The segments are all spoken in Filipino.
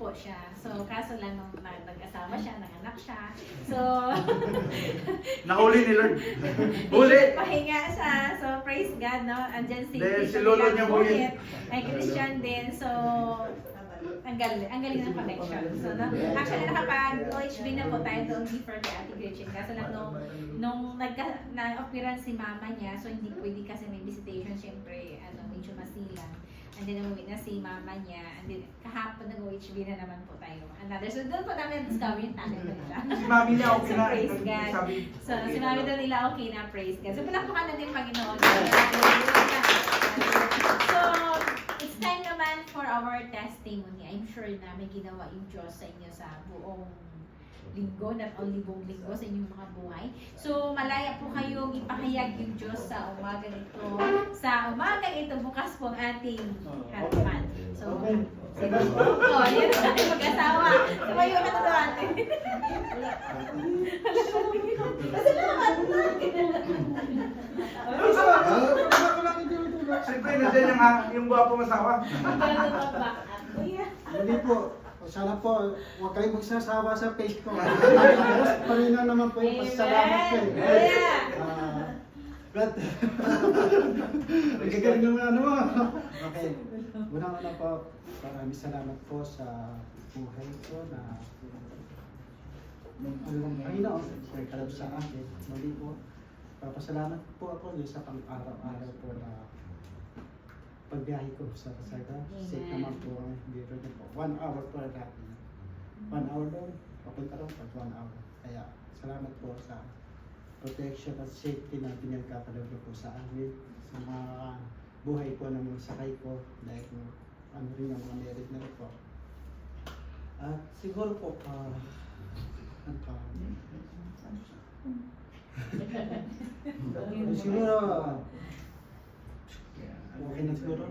po siya. So, kaso lang nung nag-asawa siya, nanganak siya. So, Nahuli ni Lord. Huli! pahinga siya. So, praise God, no? Andyan si Dahil si Tito Lolo Milan niya Buhit, Buhit. ay Christian din. So, ang galing ng connection. So, no? Actually, nakapag-OHB na po tayo doon before kay Ate Gretchen. Kaso lang nung na-operan si mama niya, so hindi pwede kasi may visitation, syempre, medyo masilang. And then, umuwi na si mama niya. And then, kahapon nag-OHB na naman po tayo. Another. So, doon po namin discover yung talent nila. Si Mami niya okay So, na. praise God. Sabi, So, okay si na mami daw. daw nila okay na, praise God. So, palakpakan natin yung Panginoon. So, it's time naman for our testimony. I'm sure na may ginawa yung Diyos sa inyo sa buong linggo, not only buong linggo sa inyong mga buhay. So, malaya po kayong ipahayag yung Diyos sa umagang ito. Sa umagang ito, bukas po ang ating harapan. So, sige po. Oh, yan ang ating mag-asawa. Tumayo ka na doon, ate. Siyempre, nandiyan yung gwapo masawa. Muli po, sana po, huwag kayong magsasawa sa face ko. Panginoon naman po yung pasalamat ko. But, nagkagaling naman ano mo. Okay, unang-una po, maraming salamat po sa buhay ko na Panginoon, nagkalab sa akin. Muli po, papasalamat po ako sa pang-araw-araw po na pagbiyahe ko sa Kasada. Safe naman po, biro niyo po. 1 hour po na dati. 1 hour doon, papunta rin pag 1 hour. Kaya salamat po sa protection at safety na pinagkakalagay po sa amin. Sa mga buhay po ng mga sakay ko. Dahil ano rin ang mga merit na rin po. At siguro po, siguro, okay na siguro.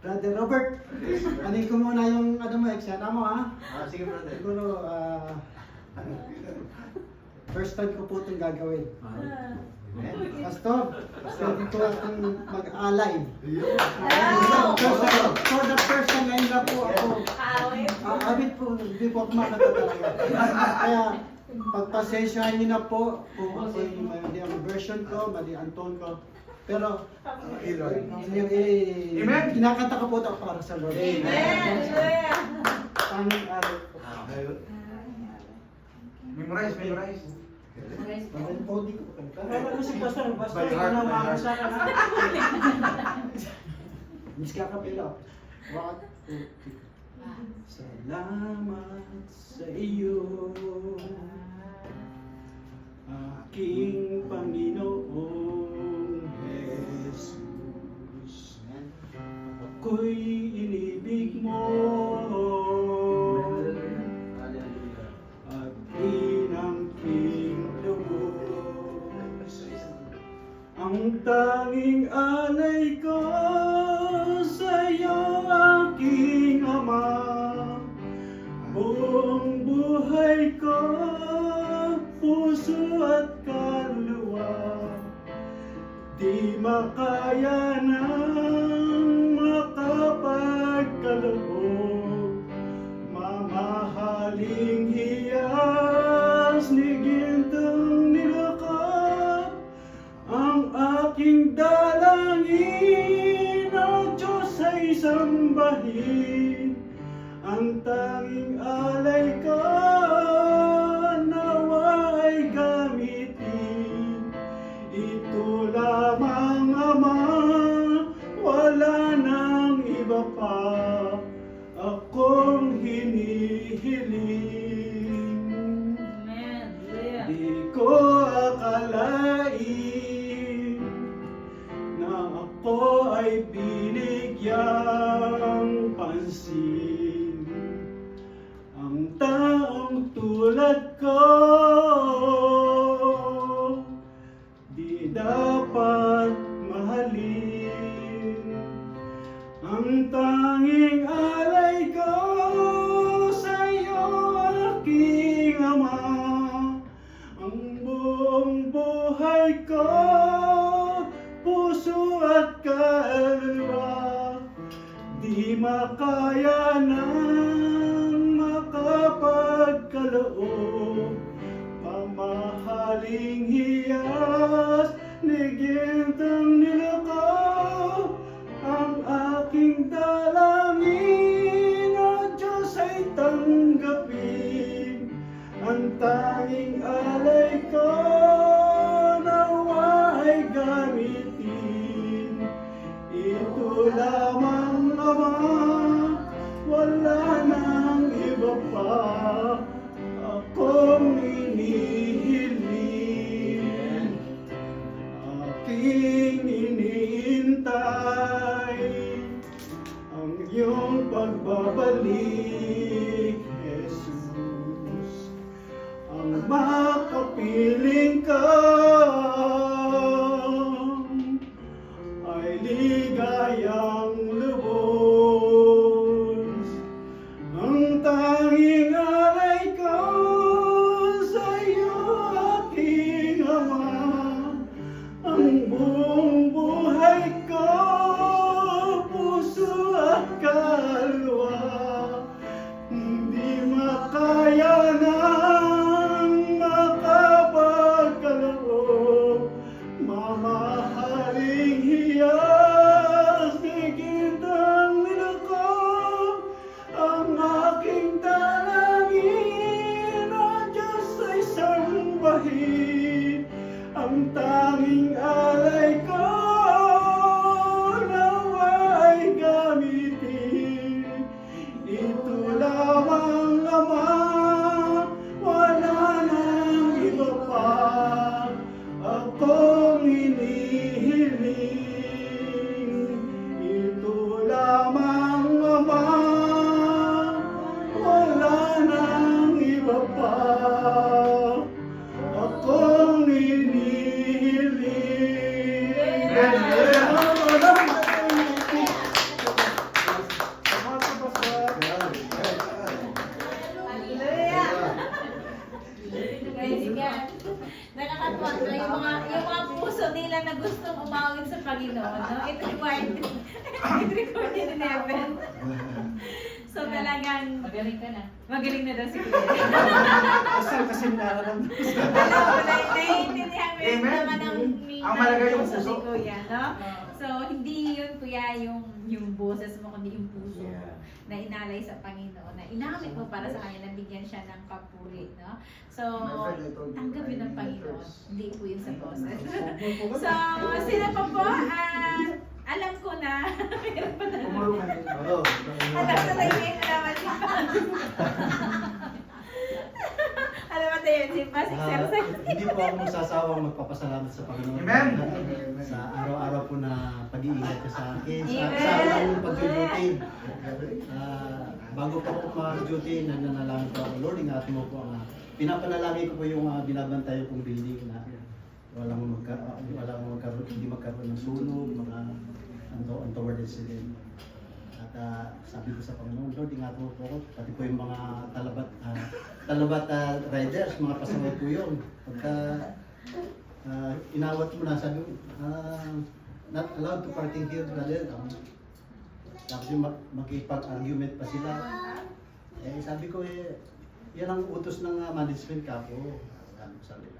Brother Robert, anin ko muna yung eksena mo ha. Sige, brother. Siguro, first time ko po itong gagawin. Pastor, pwede ko akong mag-alay. For the first time ngayon na po ako. Awit po, hindi po ako makakatalaga. Kaya, pagpasensyahan niyo na po kung ako yung mali ang version ko, mali ang tone ko. Pero, kinakanta ko po ito para sa Lord. Pang-araw po. Memorize. Pagod po, di ko kanta. Pero si Pastor, basta By heart, ano by heart. sa akin. Miss kakapila. What? Salamat sa iyo, aking Panginoong Jesus. Ako'y inibig mo at inangking lubos. Ang tanging alay ko sa iyo, aking Ama. Buong buhay ko, puso at kaluluwa, di makaya ng makapagkaloob. Mamahaling hiyas ni gintong nilakap, ang aking dalangin, ang Diyos ay sambahin. Ang tanging alay ko, nawa ay gamitin. Ito lamang, Ama, wala nang iba pa akong hinihiling. Di ko akalain na ako ay binigyang pansin. Ang taong tulad ko, di dapat mahalin. Ang tanging alay ko sa iyo, aking Ama. Ang buong buhay ko, puso at kaluluwa, makaya nang makapagkaloob, mamahaling hiyas ni gintang nilakaw. Ang aking dalangin, O Diyos, ay tanggapin. Ang tanging alay ko, nawa ay gamitin. Ito lamang, Ama, wala nang iba pa akong inihiling. Aking iniintay ang iyong pagbabalik, Jesus. Ang makapiling ka ay ligayang lubos. Ang tanging alay ko sa iyo, aking Ama, ang buong buhay ko, puso at kaluluwa. Hindi makaya nang makapagkaloob, mamahaling hiyas ni gintang nilakaw. Ang aking dalangin, O Diyos, ay sambahin. Ang tanging alay ko, nawa ay gamitin. Ito lamang, Ama, wala nang iba pa akong inihiling. Ito lamang, Ama, wala nang iba pa akong inihiling. Praise God. Nakakatuwa ko yung mga puso nila na gustong umawit sa Panginoon. No? It recorded in heaven. So talagang magaling ka na. Magaling na daw si Kuya. Asal kasi nararamdaman. Alam mo, naiintindihan mo yung Amen. naman ang Ang malaga yung puso puso. ni Kuya, no? So, hindi yun, Kuya, yung boses mo, kundi yung puso mo na inalay sa Panginoon, na inamit mo para sa Kanya, nabigyan siya ng papuri, no? So, tanggap yun ng Panginoon, hindi po yun sa boses. So, sila pa po, alam ko na, meron pa na. Umulungan din. Oo. Alam ko na yun naman siya. Alam mo tayo, si Pas, exercise. Hindi po ako magsasawang magpapasalamat sa Panginoon. Amen. Sa araw-araw po na pag-iingat ka sa akin. Sa Amen. aking pag-duty. Bago pa ako mag-duty, nananalangin po ako, Lord, ingatan mo po ang pinapanalangin ko po yung binabantayan kong building na walang magkaroon, hindi magkaroon ng sunog, mga untoward incident. At sabi ko sa Panginoon, Lord, ingatan mo po ako, pati po yung mga talabat riders, mga pasaway po yun. Pagka inawat mo na, sabi mo, not allowed to parking here, brother. Tapos yung makipag-argument pa sila. Sabi ko, yan ang utos ng management kapo. Sabi ko sa nila.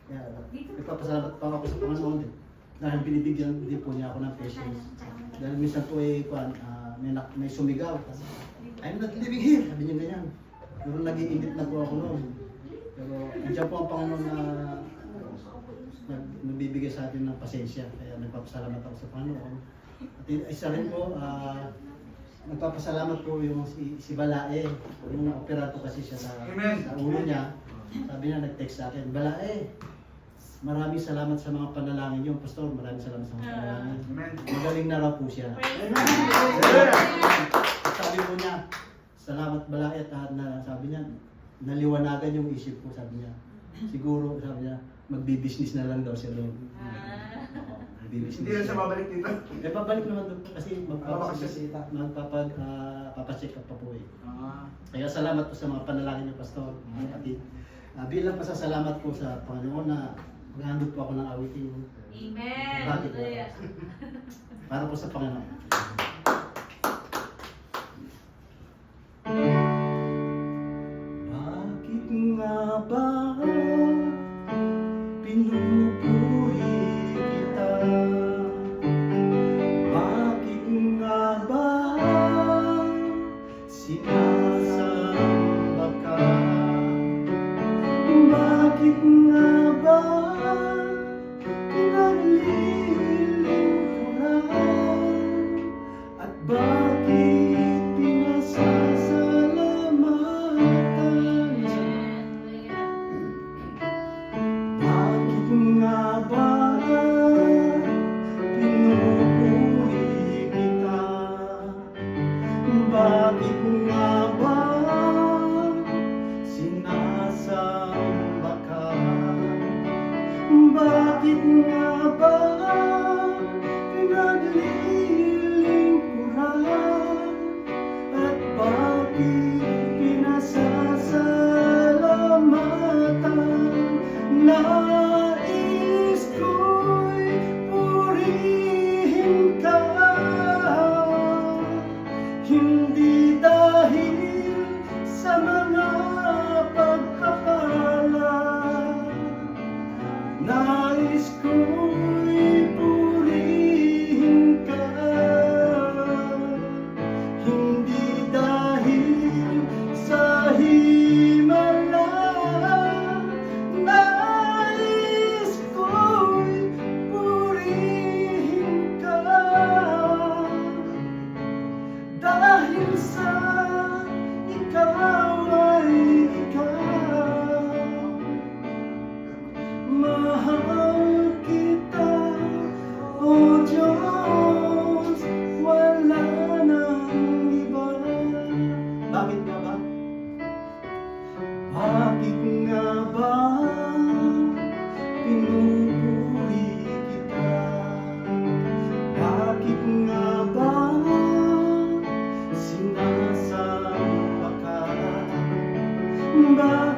Kaya, nagpapasalamat pa ako sa Panginoon din. Dahil binibigyan din po niya ako ng patience. Dahil minsan po may sumigaw. I'm not living here. Sabi niya ganyan. Pero nag-iinit na po ako noon. Pero andiyan po ang Panginoon na nagbibigay sa atin ng pasensya. Kaya nagpapasalamat ako sa Panginoon. At isa rin po, nagpapasalamat po yung si Balae. Yung operato kasi siya sa ulo niya. Sabi niya, nag-text sa akin, Balae, maraming salamat sa mga panalangin niyo, Pastor. Maraming salamat sa mga panalangin. Magaling na raw po siya. Sabi po niya, salamat Balae. At sabi niya, naliwanagan yung isip ko, sabi niya. Siguro, sabi niya, magbi-business na lang daw siya doon. Hindi na siya babalik dito. Babalik naman doon kasi magpapacheck up pa po eh. Kaya salamat po sa mga panalangin niyo, Pastor, mga kapatid. Bilang pasasalamat po sa Panginoon na maghandog po ako ng awitin. Amen. Bakit? Para po sa Panginoon.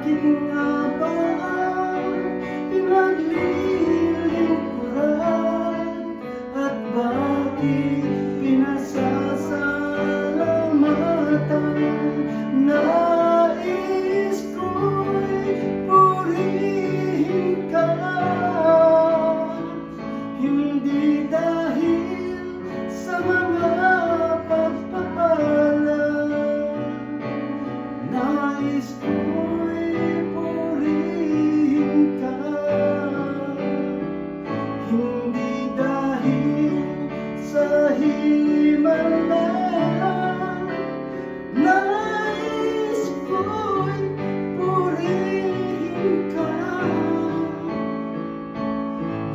Bakit nga ba ang pinaglilingkuran? At bakit pinasasalamatan? Nais ko'y purihin ka, hindi dahil sa mga pagpapala. Nais ko'y purihin ka, hindi dahil sa himala. Nais ko'y purihin ka,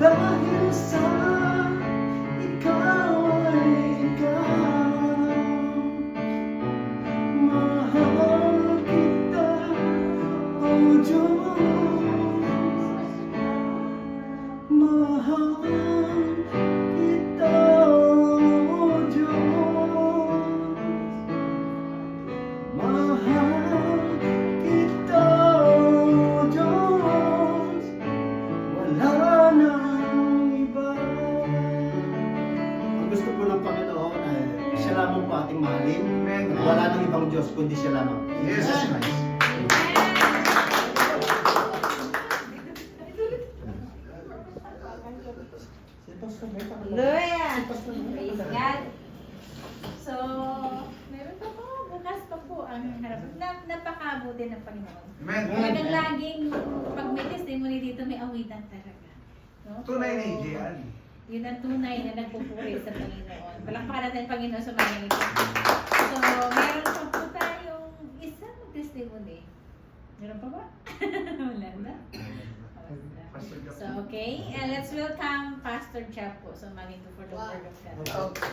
dahil sa ikaw ay ikaw. Mahal kita, O Diyos. Mahal kita, O Diyos. Mahal kita, O Diyos. Wala nang iba. Ang gusto po ng Panginoon ay siya lamang po ating mahalin. Amen. Wala nang ibang Diyos kundi siya lamang. Yes. Jesus Christ. Si Pastor May Hallelujah! Praise God! So, meron pa po, bukas pa po ang harapan. Napakabuti ng Panginoon. Amen. Talagang laging, pag may testimony dito, may awitan talaga. No? Tunay na yan. Yun ang tunay na nagpupuri sa Panginoon. Palakpakan natin ang Panginoon sa mga ito. So, meron pa po tayong isang testimony. Meron pa ba? Wala na. Pastor Jack. So, okay. And let's welcome Pastor Chapo. So, maling for the word of God. Okay.